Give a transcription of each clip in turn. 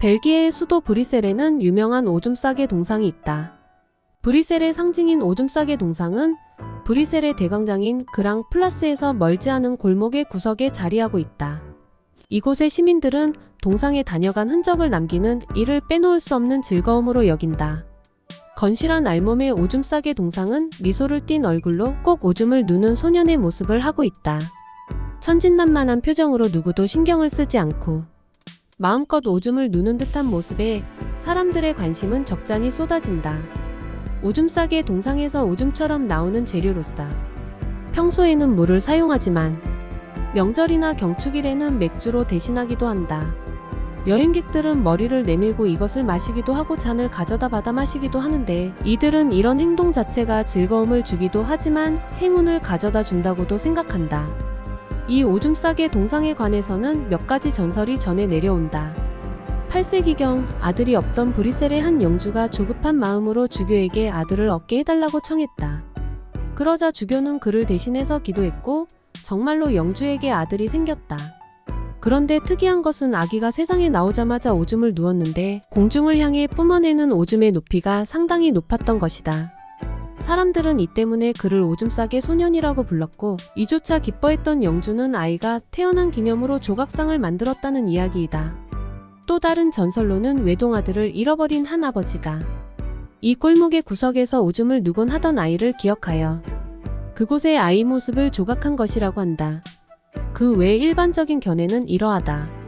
벨기에의 수도 브뤼셀에는 유명한 오줌 싸개 동상이 있다. 브뤼셀의 상징인 오줌 싸개 동상은 브뤼셀의 대광장인 그랑 플라스에서 멀지 않은 골목의 구석에 자리하고 있다. 이곳의 시민들은 동상에 다녀간 흔적을 남기는 이를 빼놓을 수 없는 즐거움으로 여긴다. 건실한 알몸의 오줌 싸개 동상은 미소를 띤 얼굴로 꼭 오줌을 누는 소년의 모습을 하고 있다. 천진난만한 표정으로 누구도 신경을 쓰지 않고 마음껏 오줌을 누는 듯한 모습에 사람들의 관심은 적잖이 쏟아진다. 오줌 싸개 동상에서 오줌처럼 나오는 재료로서 평소에는 물을 사용하지만 명절이나 경축일에는 맥주로 대신하기도 한다. 여행객들은 머리를 내밀고 이것을 마시기도 하고 잔을 가져다 받아 마시기도 하는데 이들은 이런 행동 자체가 즐거움을 주기도 하지만 행운을 가져다 준다고도 생각한다. 이 오줌 싸개 동상에 관해서는 몇 가지 전설이 전해 내려온다. 8세기경 아들이 없던 브뤼셀의 한 영주가 조급한 마음으로 주교에게 아들을 얻게 해달라고 청했다. 그러자 주교는 그를 대신해서 기도했고 정말로 영주에게 아들이 생겼다. 그런데 특이한 것은 아기가 세상에 나오자마자 오줌을 누웠는데 공중을 향해 뿜어내는 오줌의 높이가 상당히 높았던 것이다. 사람들은 이 때문에 그를 오줌 싸개 소년이라고 불렀고 이조차 기뻐했던 영주는 아이가 태어난 기념으로 조각상을 만들었다는 이야기이다. 또 다른 전설로는 외동아들을 잃어버린 한 아버지가 이 골목의 구석에서 오줌을 누곤 하던 아이를 기억하여 그곳의 아이 모습을 조각한 것이라고 한다. 그 외 일반적인 견해는 이러하다.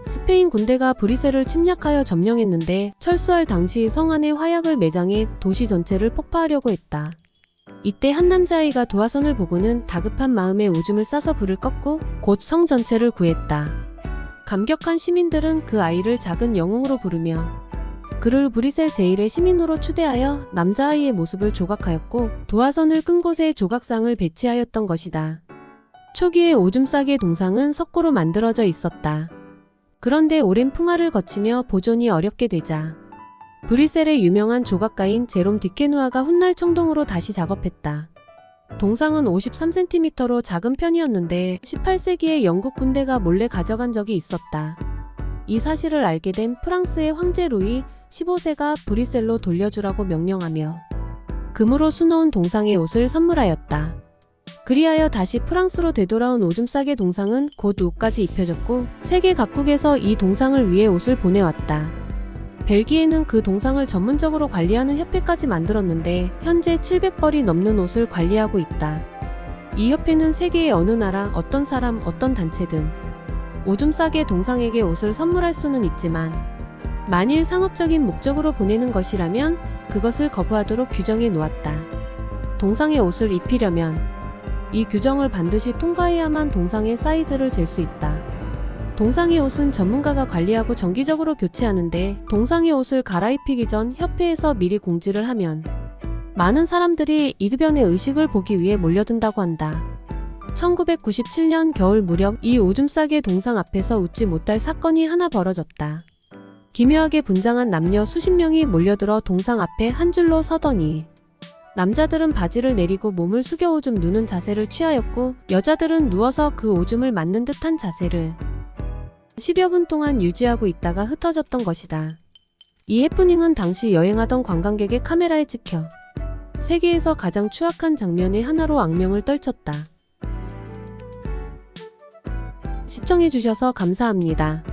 스페인 군대가 브뤼셀을 침략하여 점령했는데 철수할 당시 성 안에 화약을 매장해 도시 전체를 폭파하려고 했다. 이때 한 남자아이가 도화선을 보고는 다급한 마음에 오줌을 싸서 불을 껐고 곧 성 전체를 구했다. 감격한 시민들은 그 아이를 작은 영웅으로 부르며 그를 브뤼셀 제1의 시민으로 추대하여 남자아이의 모습을 조각하였고 도화선을 끈 곳에 조각상을 배치하였던 것이다. 초기에 오줌 싸개 동상은 석고로 만들어져 있었다. 그런데 오랜 풍화를 거치며 보존이 어렵게 되자 브뤼셀의 유명한 조각가인 제롬 디케누아가 훗날 청동으로 다시 작업했다. 동상은 53cm로 작은 편이었는데 18세기에 영국 군대가 몰래 가져간 적이 있었다. 이 사실을 알게 된 프랑스의 황제 루이 15세가 브뤼셀로 돌려주라고 명령하며 금으로 수놓은 동상의 옷을 선물하였다. 그리하여 다시 프랑스로 되돌아온 오줌 싸개 동상은 곧 옷까지 입혀졌고 세계 각국에서 이 동상을 위해 옷을 보내왔다. 벨기에는 그 동상을 전문적으로 관리하는 협회까지 만들었는데 현재 700벌이 넘는 옷을 관리하고 있다. 이 협회는 세계의 어느 나라, 어떤 사람, 어떤 단체든 오줌 싸개 동상에게 옷을 선물할 수는 있지만 만일 상업적인 목적으로 보내는 것이라면 그것을 거부하도록 규정해 놓았다. 동상의 옷을 입히려면 이 규정을 반드시 통과해야만 동상의 사이즈를 잴 수 있다. 동상의 옷은 전문가가 관리하고 정기적으로 교체하는데 동상의 옷을 갈아입히기 전 협회에서 미리 공지를 하면 많은 사람들이 이변의 의식을 보기 위해 몰려든다고 한다. 1997년 겨울 무렵 이 오줌 싸개 동상 앞에서 웃지 못할 사건이 하나 벌어졌다. 기묘하게 분장한 남녀 수십 명이 몰려들어 동상 앞에 한 줄로 서더니 남자들은 바지를 내리고 몸을 숙여 오줌 누는 자세를 취하였고 여자들은 누워서 그 오줌을 맞는 듯한 자세를 10여 분 동안 유지하고 있다가 흩어졌던 것이다. 이 해프닝은 당시 여행하던 관광객의 카메라에 찍혀 세계에서 가장 추악한 장면의 하나로 악명을 떨쳤다. 시청해주셔서 감사합니다.